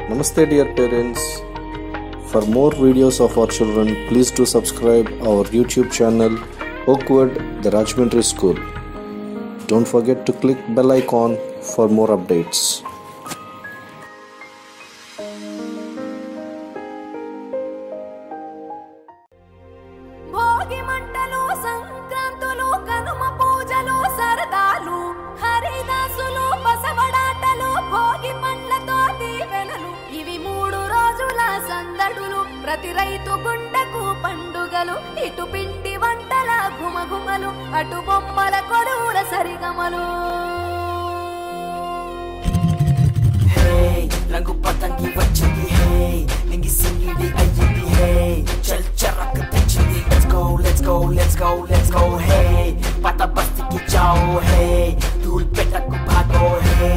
Namaste dear parents. For more videos of our children, please do subscribe our YouTube channel Oakwood the Rajahmundry School. Don't forget to click bell icon for more updates. Bhogi మంటలు సంక్రాంతులు కనుమ పూజలు సరదాలు హరిదాసులు బసవడాటలు భోగి పండ్లతో దీవెనలు ఇవి 3 రోజుల సందడులు ప్రతి రైతు గుండెకు పండుగలు ఇటు పిండి వంటల గుమగుమలు అటు బొమ్మల కొలువుల సరిగమలు రంగు పతంగి వచ్చింది హే నింగి సింగిడి అయ్యింది హే చల్ చరక్ తెచ్చింది let's go let's go let's go let's go హే పత బస్తికి జాओ హే ధూల్ పెట్టకు భాగో హే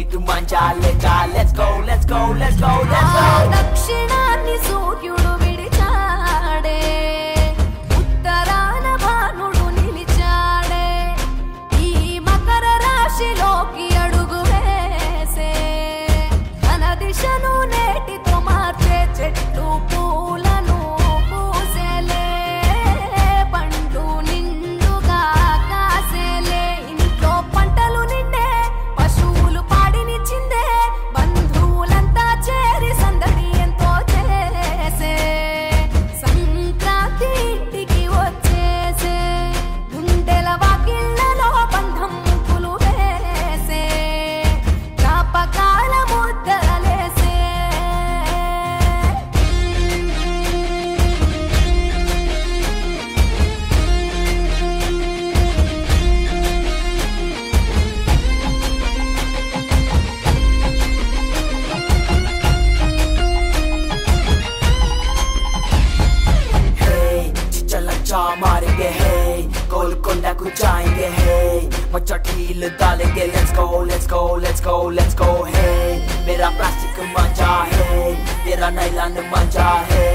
ఇటు manja లేజా let's go let's go let's go let's go దక్షిణాన్ని సూర్యుడు విడిచాడే ఉత్తరాన భానుడు నిలిచాడే ఈ మకర రాశిలోకి అడుగు వేసే తన దిశను నేటితో మార్చే చెట్టు పూలను పూసేలే పండ్లు నిండుగా కాసేలే ఇంట్లో పంటలు నిండే పశువులు పాడినిచ్చిందే బంధువులంతా చేరి సందడి ఎంతో చేసే సంక్రాంతి ఇంటికి వచ్చేసే గుండెల వాకిళ్ళలో బంధం ముగ్గులు వేసే జ్ఞాపకాల ముద్దలేసే चला मारेंगे हे गोलकोंडा को जाएंगे हे मचटील डालेंगे let's go let's go let's go let's go हे मेरा प्लास्टिक मंजा है तेरा नाइलॉन मंजा है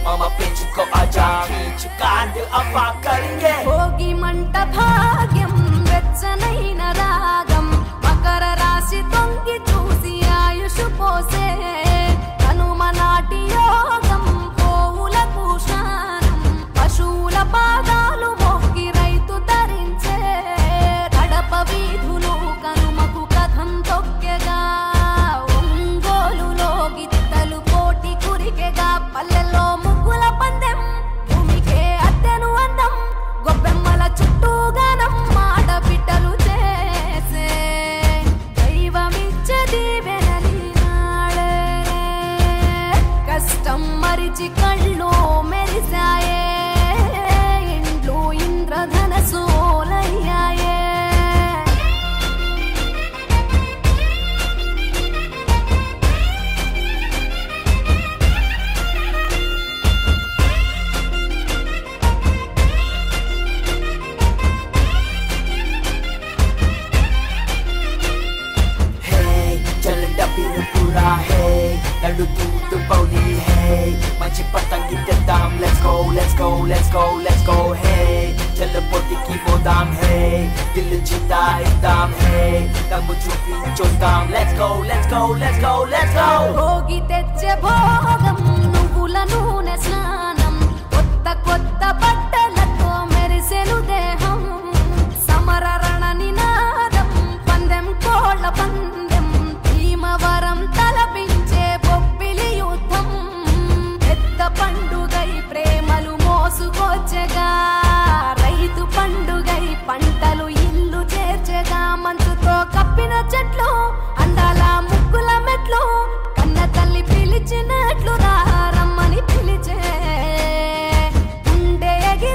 मामा पिंच को आजा खींच कांड अफा करेंगे భోగి మంట భాగ్యం వెచ్చనైన రాగం మకర రాశి తొంగి చూసి ఆయుష్ పోసే కనుమ నాటి యోగం పోవులకు శానం పశువుల పాదాలు మొక్కి రైతు తరించే కడప వీధులు కనుమకు కథం తొక్కెగా ఒంగోలులో గిత్తలు పోటీ కురికెగా పల్లెల్లో ముగ్గుల పందెం భూమికే అద్దెను అందం గొబ్బెమ్మల చుట్టూ గానం ఆడబిడ్డలు చేసే దైవమిచ్చే దీవెనలి నాడే కష్టం మరిచి కళ్ళు మెరిసాయే ఇండ్లు ఇంద్రధనసోలయ్యాయే चल डबीर पूरा है लड्डू दूध पौली है मंची पतंगी के दाम let's go let's go let's go let's go है चल पोटी की वो दाम है दिल जीता एकदम है दम चुपी जो दाम let's go let's go let's go let's go Bhogi తెచ్చే భోగం నువ్వుల నూనె స్నానం కొత్త కొత్త బట్టలతో మెరిసెను దేహం సమర రణ నినాదం పందెం కోళ్ళ పందెం భీమవరం తలపించే బొబ్బిలి యుద్ధం పెద్ద పండుగై ప్రేమలు మోసుకొచ్చగా రైతు పండుగై పంటలు ఇల్లు చేర్చగా మంచుతో కప్పిన చెట్లు అందాల ముగ్గుల మెట్లు కన్న తల్లి పిలిచినట్లు రమ్మని పిలిచే గుండె ఎగిరి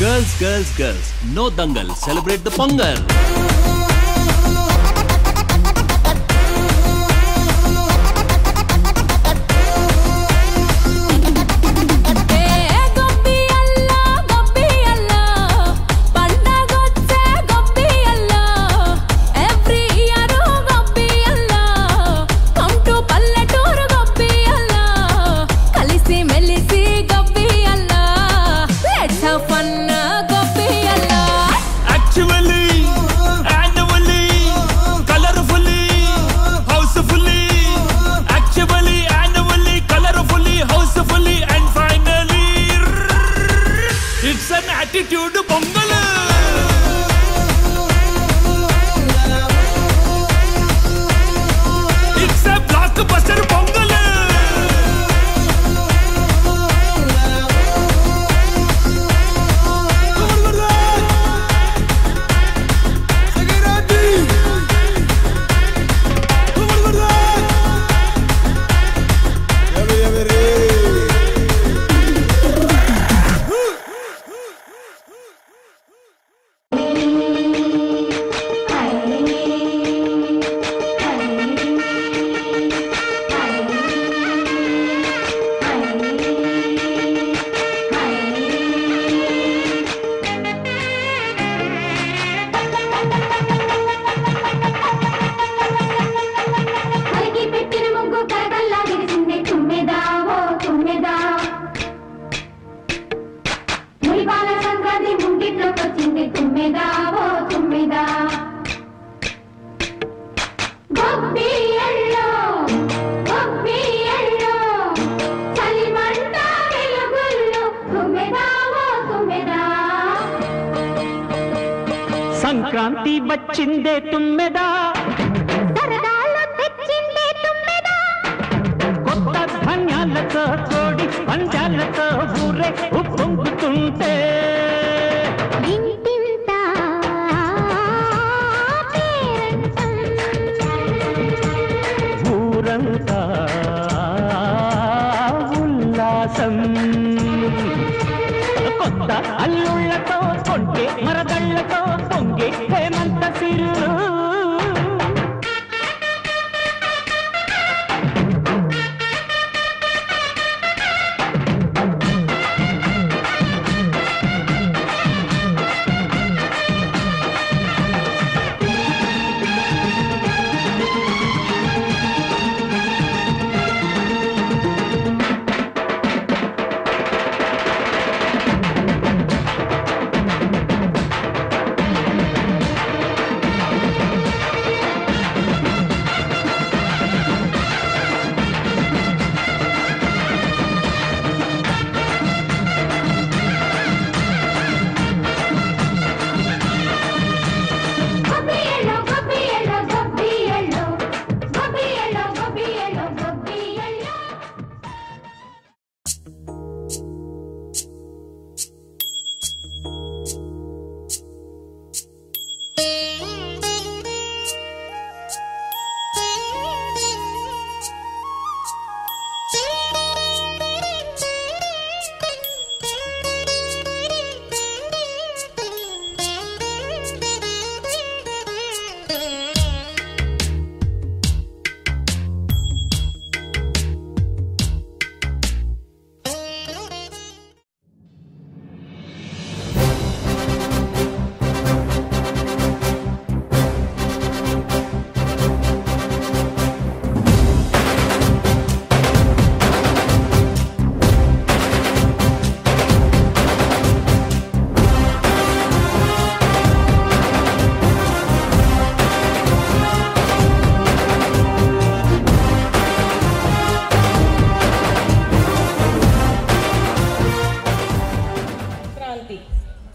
Girls, girls, girls, no dangal, celebrate the Pongal. Attitude Pongal. It's a blockbuster Pongal. Sankranti వచ్చిందే తుమ్మెదా, సరదాలు తెచ్చిందే తుమ్మెదా, కొత్త ధాన్యాలతో కోడి పంజాలతో ఊరే ఉప్పొంగుతుంటే ఇంటింత ఊరంతా ఉల్లాసం, కొత్త అల్లుళ్ళతో కొంటే మరదళ్ళతో పొంగే హేమంత సిరు.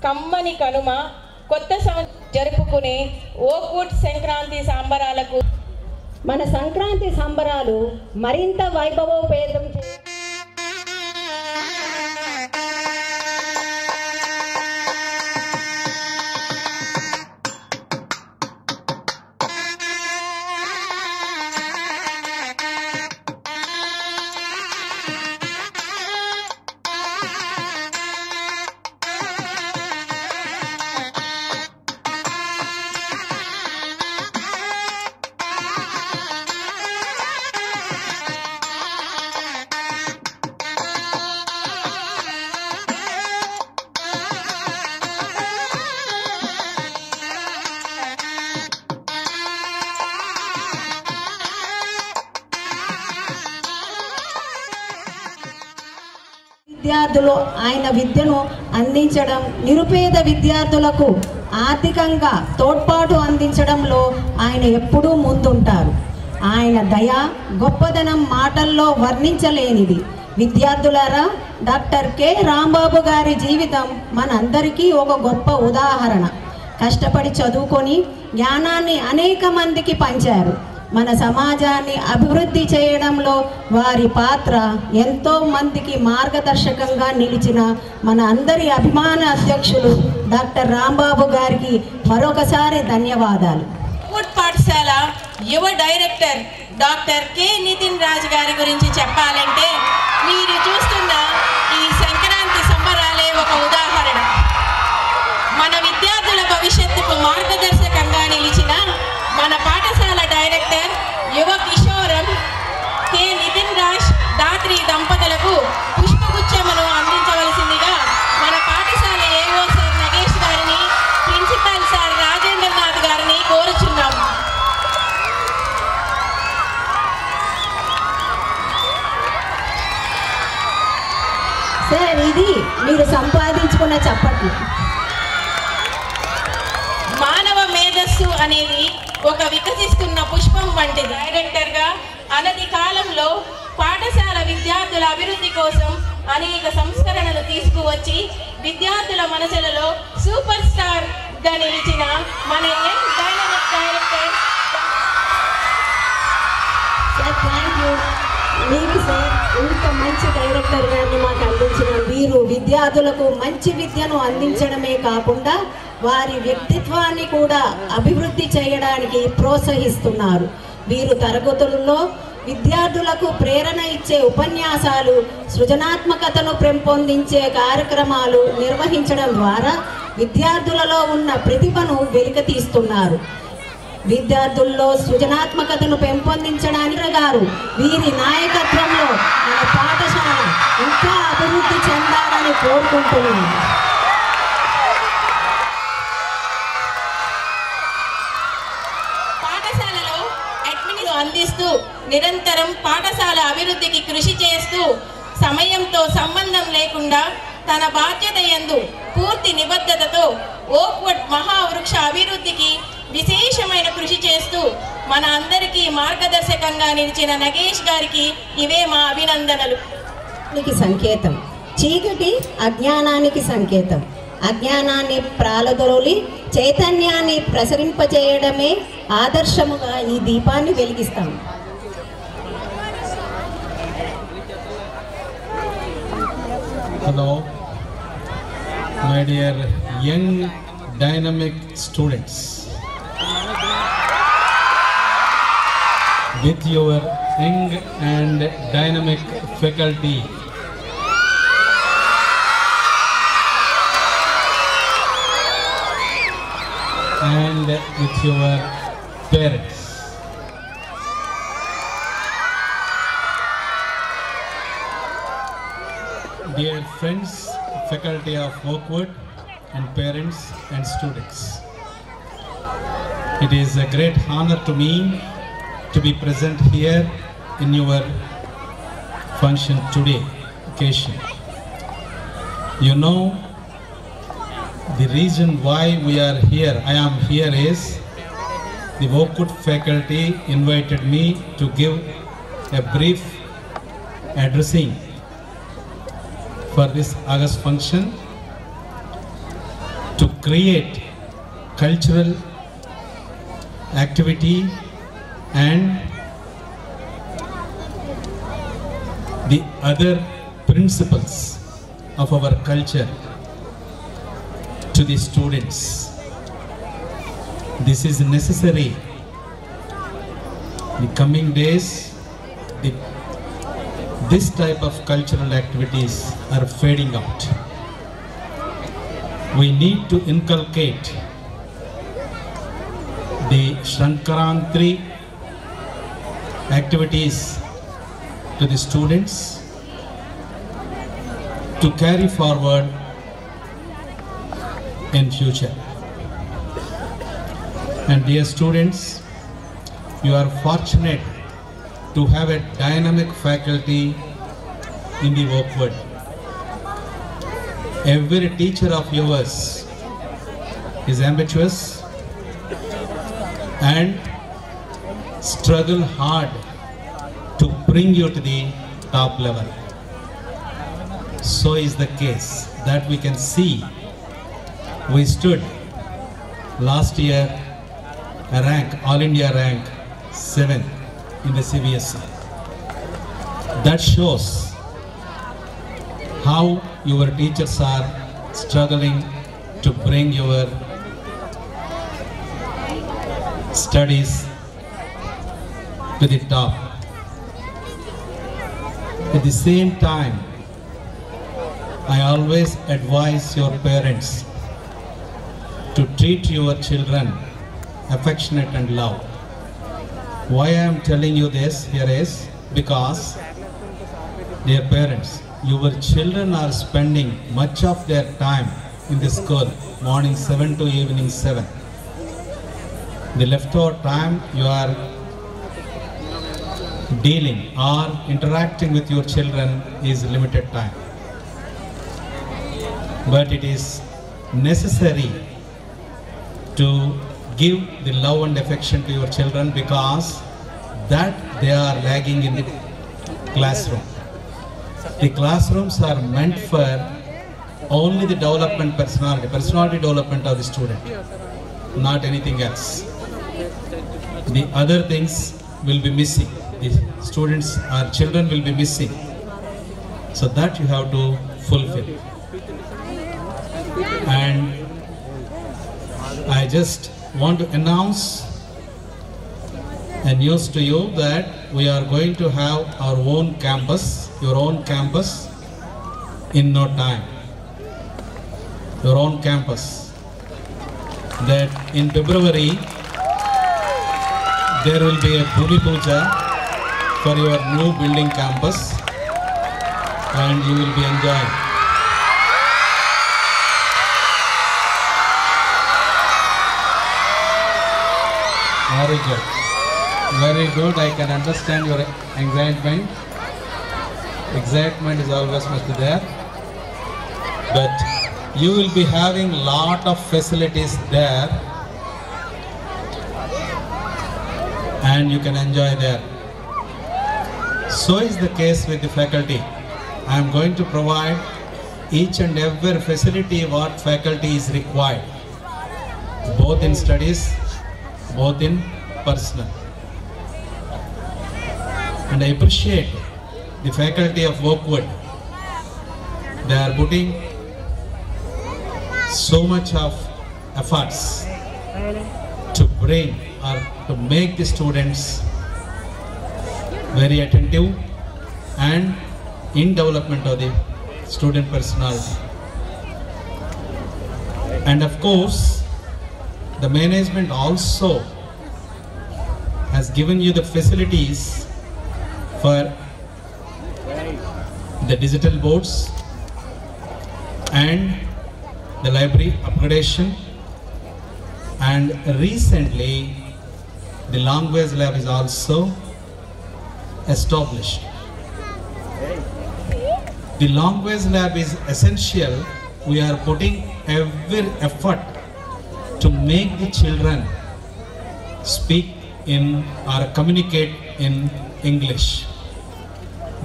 కమ్మని కనుమ కొత్త సంవత్సరం జరుపుకునే ఓక్వుడ్ సంక్రాంతి సంబరాలకు మన సంక్రాంతి సంబరాలు మరింత వైభవోపేతం విద్యార్థులు ఆయన విద్యను అందించడం, నిరుపేద విద్యార్థులకు ఆర్థికంగా తోడ్పాటు అందించడంలో ఆయన ఎప్పుడూ ముందుంటారు. ఆయన దయ, గొప్పదనం మాటల్లో వర్ణించలేనిది. విద్యార్థులారా, డాక్టర్ కె రాంబాబు గారి జీవితం మనందరికీ ఒక గొప్ప ఉదాహరణ. కష్టపడి చదువుకొని జ్ఞానాన్ని అనేక మందికి పంచారు. మన సమాజాన్ని అభివృద్ధి చేయడంలో వారి పాత్ర ఎంతో మందికి మార్గదర్శకంగా నిలిచిన మన అందరి అభిమాన అధ్యక్షులు డాక్టర్ రాంబాబు గారికి మరొకసారి ధన్యవాదాలు. ఓక్వుడ్ పాఠశాల యువ director doctor K Nitin Raj గారి గురించి చెప్పాలంటే మీరు చూస్తున్న ఈ సంక్రాంతి సంబరాలే ఒక ఉదాహరణ. మన విద్యార్థుల భవిష్యత్తుకు మార్గదర్శకంగా నిలిచిన మన పాఠశాల డైరెక్టర్ యువ కిషోరం కె నితిన్ రాజ్ దాత్రి దంపతులకు పుష్పగుచ్చమును అందించవలసిందిగా మన పాఠశాల ఏఓ సార్ నగేష్ గారిని, ప్రిన్సిపల్ సార్ రాజేంద్రనాథ్ గారిని కోరుచున్నాము. సార్, ఇది మీరు సంపాదించుకున్న చప్పట్లు. మానవ మేధస్సు అనేది ఒక వికసిస్తున్న పుష్పం వంటిది. డైరెక్టర్గా అనతి కాలంలో పాఠశాల విద్యార్థుల అభివృద్ధి కోసం అనేక సంస్కరణలు తీసుకువచ్చి విద్యార్థుల మనసులలో సూపర్ స్టార్ గా నిలిచిన మన young dynamic director thank you. మీకు సార్, ఇంత మంచి డైరెక్టర్ గారిని మాకు అందించిన వీరు విద్యార్థులకు మంచి విద్యను అందించడమే కాకుండా వారి వ్యక్తిత్వాన్ని కూడా అభివృద్ధి చేయడానికి ప్రోత్సహిస్తున్నారు. వీరు తరగతుల్లో విద్యార్థులకు ప్రేరణ ఇచ్చే ఉపన్యాసాలు, సృజనాత్మకతను పెంపొందించే కార్యక్రమాలు నిర్వహించడం ద్వారా విద్యార్థులలో ఉన్న ప్రతిభను వెలికితీస్తున్నారు. విద్యార్థుల్లో సృజనాత్మకతను పెంపొందించడానికి గారు వీరి నాయకత్వంలో మన పాఠశాల ఇంకా అభివృద్ధి చెందాలని కోరుకుంటున్నాను. పాఠశాలలో అడ్మిన్ అందిస్తూ నిరంతరం పాఠశాల అభివృద్ధికి కృషి చేస్తూ సమయంతో సంబంధం లేకుండా తన బాధ్యత యందు పూర్తి నిబద్ధతతో ఓక్వుడ్ మహావృక్ష అభివృద్ధికి విశేషమైన కృషి చేస్తూ మన అందరికీ మార్గదర్శకంగా నిలిచిన నగేష్ గారికి ఇవే మా అభినందనలు. సంకేతం చీకటి అజ్ఞానానికి సంకేతం. అజ్ఞానాన్ని ప్రాలదొలి చైతన్యాన్ని ప్రసరింపజేయడమే ఆదర్శముగా ఈ దీపాన్ని వెలిగిస్తాం. Hello, my dear young dynamic students. With your young and dynamic faculty, and with your parents. Dear friends, faculty of Oakwood, and parents and students, it is a great honor to me to be present here in your function today occasion. You know, the reason why we are here, I am here, is the Oakwood faculty invited me to give a brief addressing for this August function to create cultural activity and the other principles of our culture to the students. This is necessary. The coming days, this type of cultural activities are fading out. We need to inculcate the Sankrantri activities to the students to carry forward in future. And dear students, you are fortunate to have a dynamic faculty in the Oakwood. every teacher of yours is ambitious and struggle hard to bring you to the top level. So is the case that we can see. We stood last year a rank, All India rank 7 in the CBSE. That shows how your teachers are struggling to bring your studies to the top. At the same time, I always advise your parents to treat your children affectionate and love. Why I am telling you this here is because, dear parents, your children are spending much of their time in the school, morning 7 to evening 7. The leftover time you are dealing or interacting with your children is limited time. But it is necessary to give the love and affection to your children because that they are lagging in the classroom. The classrooms are meant for only the personality development of the student, not anything else. The other things will be missing. The students or children will be missing. So that you have to fulfill. And I just want to announce a news to you that we are going to have our own campus, your own campus in no time. Your own campus. That in February there will be a Bhumi Puja for your new building campus and you will be enjoying. Very good. Very good. I can understand your excitement. Excitement is always must be there. But you will be having lot of facilities there and you can enjoy there. So is the case with the faculty. I am going to provide each and every facility what faculty is required, both in studies, both in personal. And I appreciate the faculty of Oakwood. They are putting so much of efforts to bring or to make the students very attentive and in development of the student personality. And of course, the management also has given you the facilities for the digital boards and the library upgradation, and recently the language lab is also established. The language lab is essential. We are putting every effort to make the children speak in or communicate in English.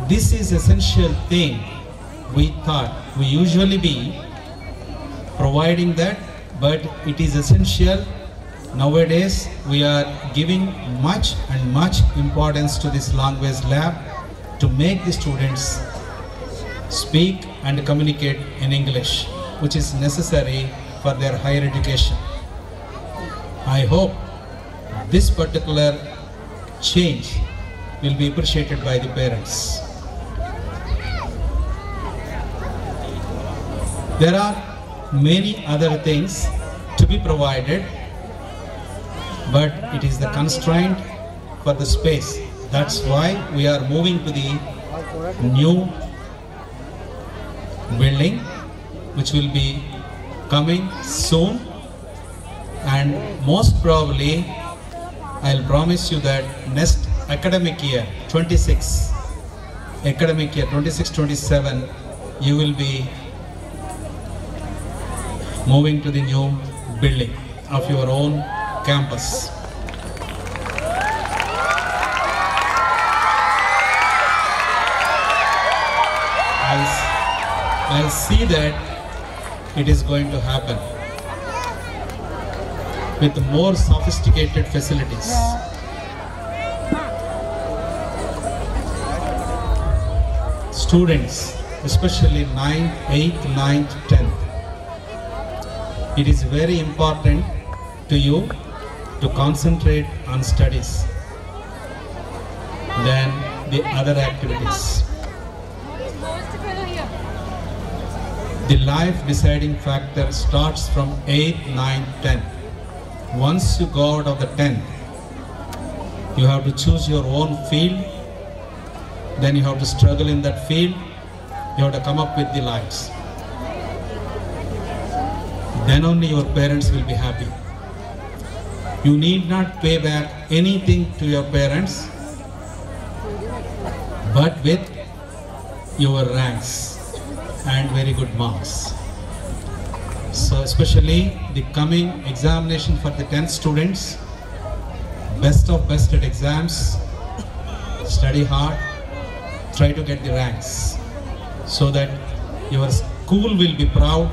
This is essential thing. We thought we usually be providing that, but it is essential. Nowadays we are giving much importance to this language lab to make the students speak and communicate in English, which is necessary for their higher education. I hope this particular change will be appreciated by the parents. There are many other things to be provided, but it is the constraint for the space. That's why we are moving to the new building, which will be coming soon, and most probably I'll promise you that next academic year 26-27 you will be moving to the new building of your own campus. I'll see that it is going to happen with more sophisticated facilities. Students, especially 9th, 8th, 9th, 10th, it is very important to you to concentrate on studies than the other activities. The life deciding factor starts from 8th, 9th, 10th. Once you go out of the 10th, you have to choose your own field, then you have to struggle in that field, you have to come up with the lights. Then only your parents will be happy. You need not pay back anything to your parents, but with your ranks and very good marks. So especially the coming examination for the 10th students, best of best at exams, study hard, try to get the ranks so that your school will be proud,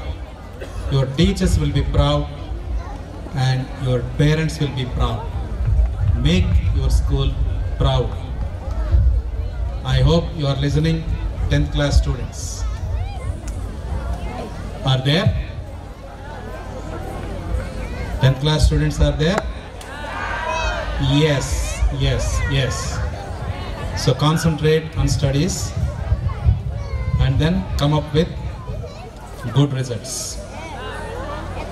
your teachers will be proud, and your parents will be proud. Make your school proud. I hope you are listening, 10th class students. Are there? 10th class students are there? Yes, yes, yes. So concentrate on studies and then come up with good results.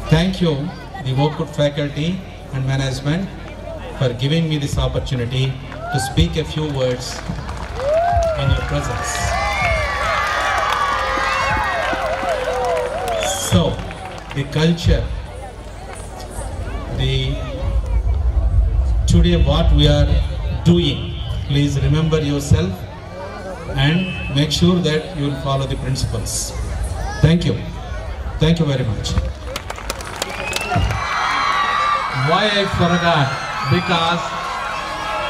Thank you, the Oakwood faculty and management, for giving me this opportunity to speak a few words in your presence. So, the culture, today what we are doing, please remember yourself and make sure that you will follow the principles. Thank you. Thank you very much. Why I forgot? Because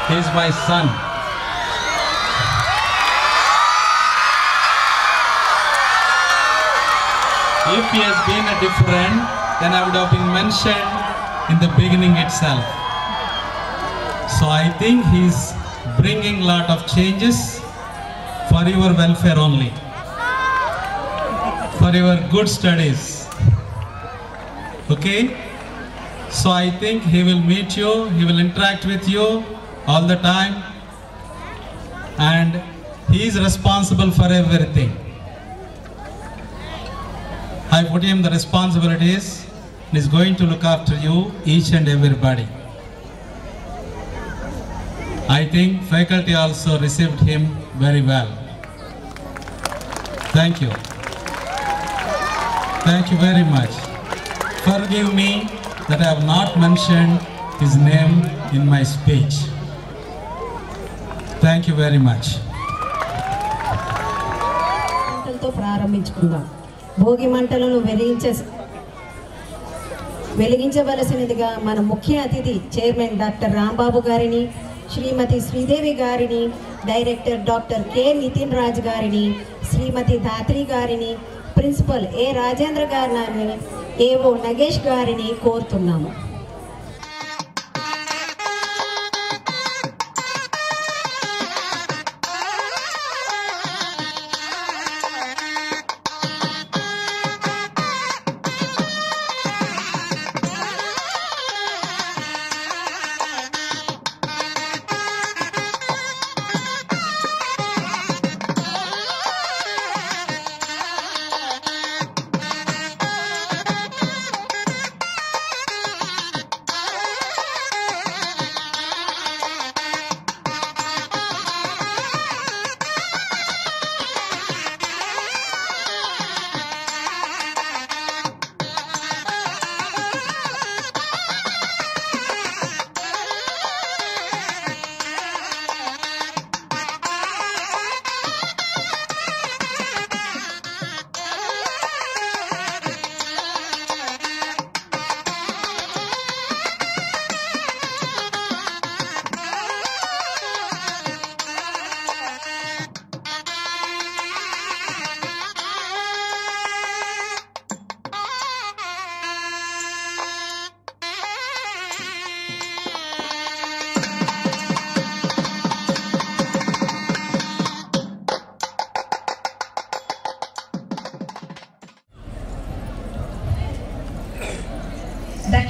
he is my son. If he has been a different, then I would have been mentioned in the beginning itself. So I think he's bringing lot of changes for your welfare only, for your good studies. Okay? So I think he will meet you, he will interact with you all the time, and he is responsible for everything. I put him the responsibilities, and is going to look after you, each and everybody. I think faculty also received him very well. Thank you. Thank you very much. Forgive me that I have not mentioned his name in my speech. Thank you very much. Bhogi మంటలను వెలిగించవలసినదిగా మన ముఖ్య అతిథి chairman doctor Rambabu గారిని, శ్రీమతి శ్రీదేవి గారిని, director doctor K Nitin Raj గారిని, శ్రీమతి ధాత్రి గారిని, principal ఏ రాజేంద్ర గారిని, ఏవో నగేష్ గారిని కోరుతున్నాము.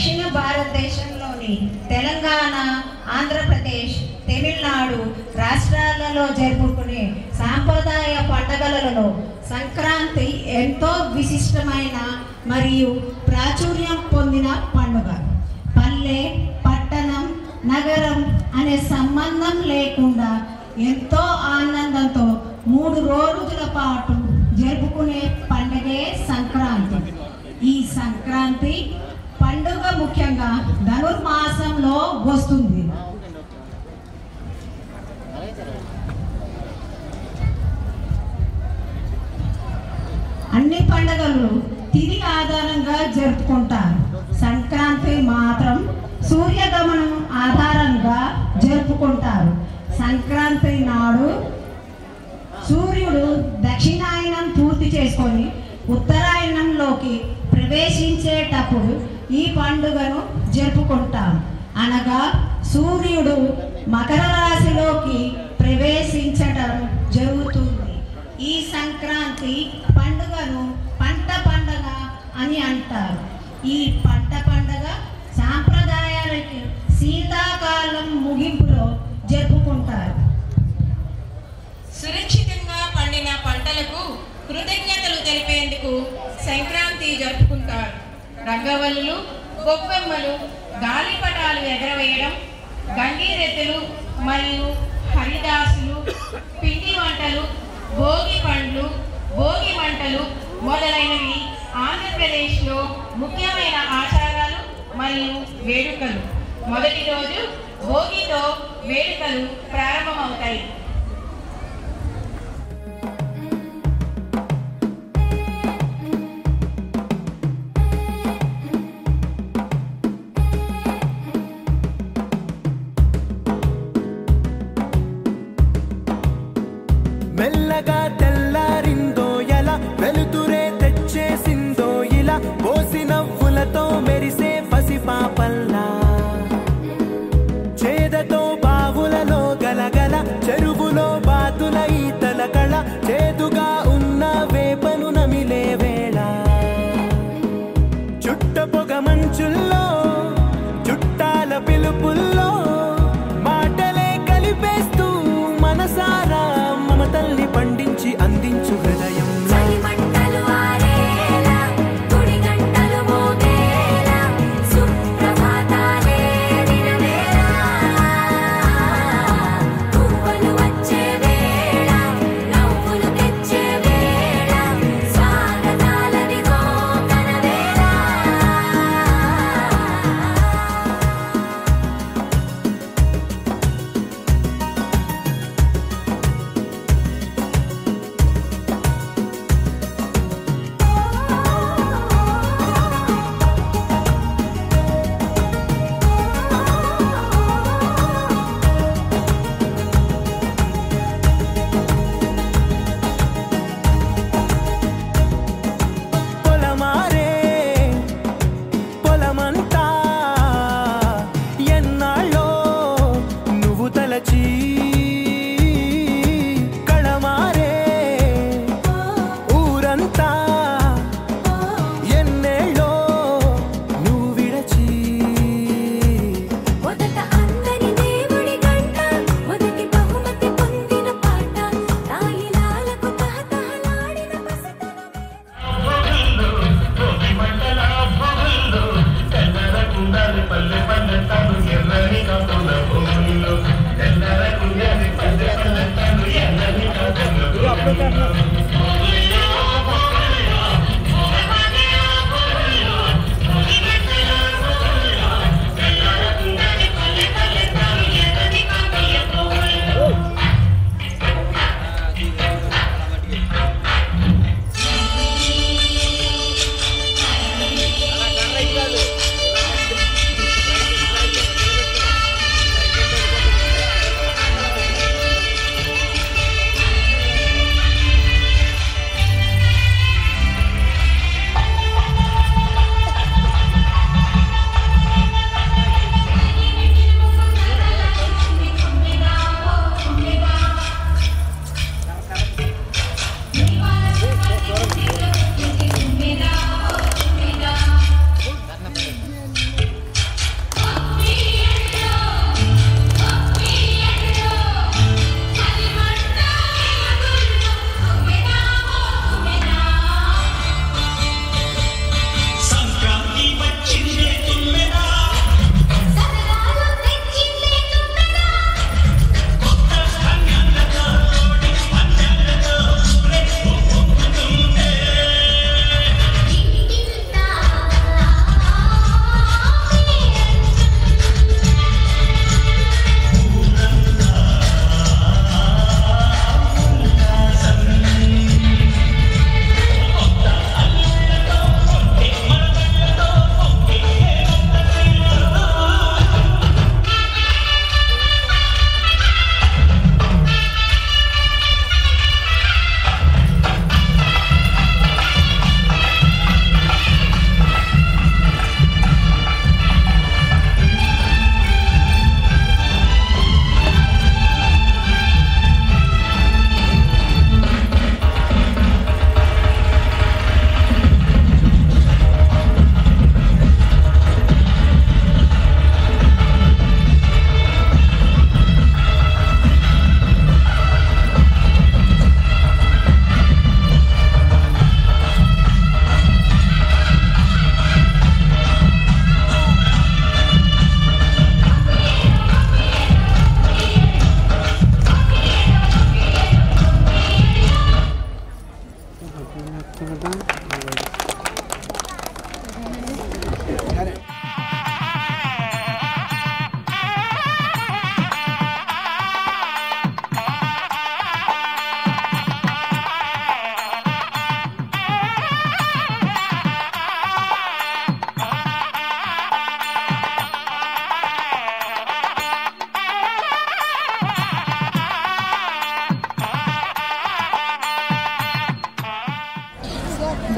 దక్షిణ భారతదేశంలోని తెలంగాణ, ఆంధ్రప్రదేశ్, తమిళనాడు రాష్ట్రాలలో జరుపుకునే సాంప్రదాయ పండుగలలో సంక్రాంతి ఎంతో విశిష్టమైన మరియు ప్రాచుర్యం పొందిన పండుగ. పల్లె, పట్టణం, నగరం అనే సంబంధం లేకుండా ఎంతో ఆనందంతో 3 రోజుల పాటు జరుపుకునే పండుగే సంక్రాంతి. ఈ సంక్రాంతి పండుగ ముఖ్యంగా ధనుర్మాసంలో వస్తుంది. అన్ని పండుగలు తిథి ఆధారంగా జరుపుకుంటారు. సంక్రాంతి మాత్రం సూర్యగమనం ఆధారంగా జరుపుకుంటారు. సంక్రాంతి నాడు సూర్యుడు దక్షిణాయనం పూర్తి చేసుకొని ఉత్తరాయణంలోకి ప్రవేశించేటప్పుడు ఈ పండుగను జరుపుకుంటాం. అనగా సూర్యుడు మకర రాశిలోకి ప్రవేశించడం జరుగుతుంది. ఈ సంక్రాంతి పండుగను పంట పండుగ అని అంటారు. ఈ పంట పండుగ సాంప్రదాయాలకి శీతాకాలం ముగింపులో జరుపుకుంటారు. సురక్షితంగా పండిన పంటలకు కృతజ్ఞతలు తెలిపేందుకు సంక్రాంతి జరుపుకుంటారు. రంగవల్లులు, గొబ్బెమ్మలు, గాలిపటాలు ఎగరవేయడం, గంగిరెద్దులు మరియు హరిదాసులు, పిండి వంటలు, భోగి పండ్లు, భోగి మంటలు మొదలైనవి ఆంధ్రప్రదేశ్లో ముఖ్యమైన ఆచారాలు మరియు వేడుకలు. మొదటి రోజు భోగితో వేడుకలు ప్రారంభమవుతాయి. మెల్లగా తెల్లారిందో ఎలా, వెలుతురే తెచ్చేసిందో ఇలా, పోసి నవ్వులతో మెరిసే పసిపాపల్లా, చేదతో బావులలో గలగల, చెరువులో బాతుల ఈతల కళ, చేదుగా ఉన్న వేపను నమిలే వేళ, చుట్ట పొగ మంచుల్లో చుట్టాల పిలుపుల్లో మాటలే కలిపేస్తూ మనసారా మమతల్ని పండించి అందించు హృదయం.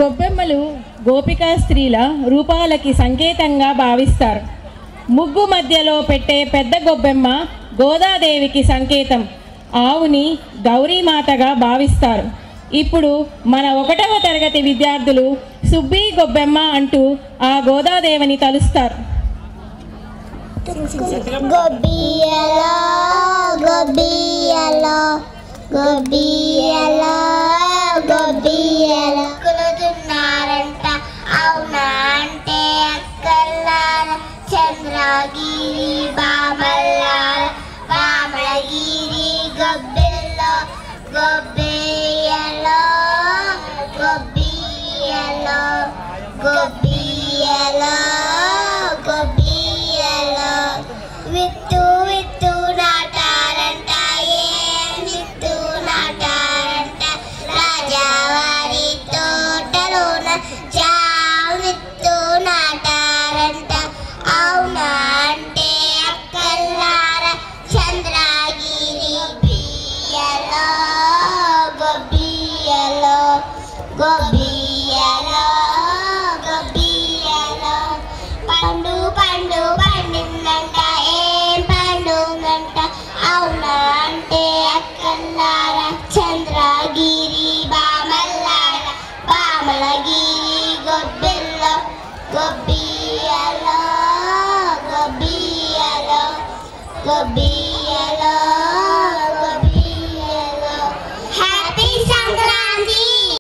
గొబ్బెమ్మలు గోపికా స్త్రీల రూపాలకి సంకేతంగా భావిస్తారు. ముగ్గు మధ్యలో పెట్టే పెద్ద గొబ్బెమ్మ గోదాదేవికి సంకేతం. ఆవుని గౌరీమాతగా భావిస్తారు. ఇప్పుడు మన 1వ తరగతి విద్యార్థులు సుబ్బి గొబ్బెమ్మ అంటూ ఆ గోదాదేవిని తలుస్తారు. గొబ్బియలో గొబ్బియలో గొబ్బియలో గొబ్బియలో కొలుతున్నారంట అవునా అంటే అక్కల్లార చంద్రగిరి బామల్లార బామలగిరి గొబ్బిల్లో గొబ్బియలో గొబ్బియలో గొబ్బియలో గొబ్బియలో విత్తు విత్తు నాటారంట ఏం విత్తు నాటారంట రాజావారి తోటలోన విత్తు నాటారంట అవునా అంటే అక్కల్లార చంద్రగిరి బియ్యలో గొబ్బియలో గొబ్బియలో గొబ్బియలో పండు పండు పండిందంట ఏం పండుగంట అవునా అంటే అక్కల్లార చంద్రగిరి బామల్లార బామలగిరి గొబ్బిల్లో గొబ్బియలో గొబ్బియలో గొబ్బి